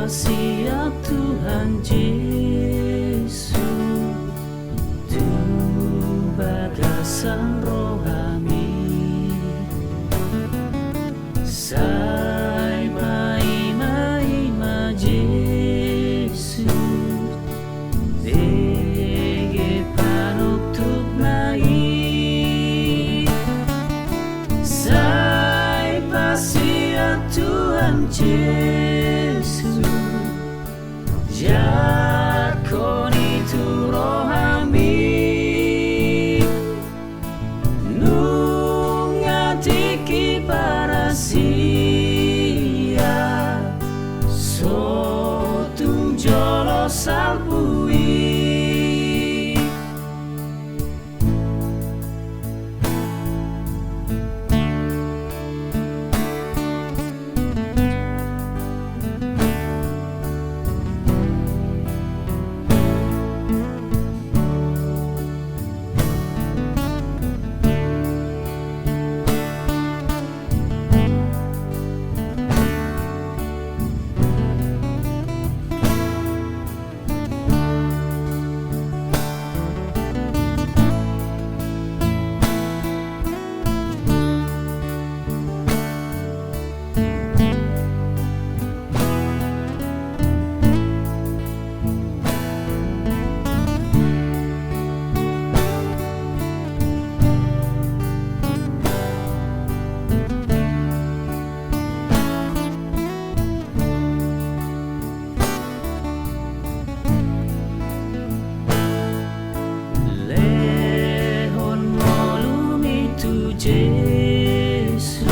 kasih ya Tuhan Yesus, Tuhan bagasan rohani, sai mai Yesus, dege panutuk nai, sai kasih ya Tuhan Yesus, jakoni tu rohami, nungatiki parasia, sotung jolo salpui. Yesus,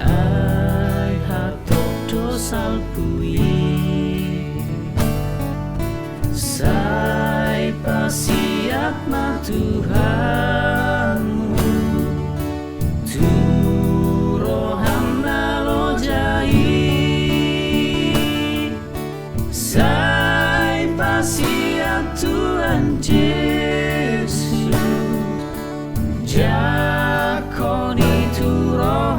ai hatok do salpui, sai pasiat ma Tuhanmu, tu roham nalo jai, sai pasiat Tuhan Yesus, jakoni tu roh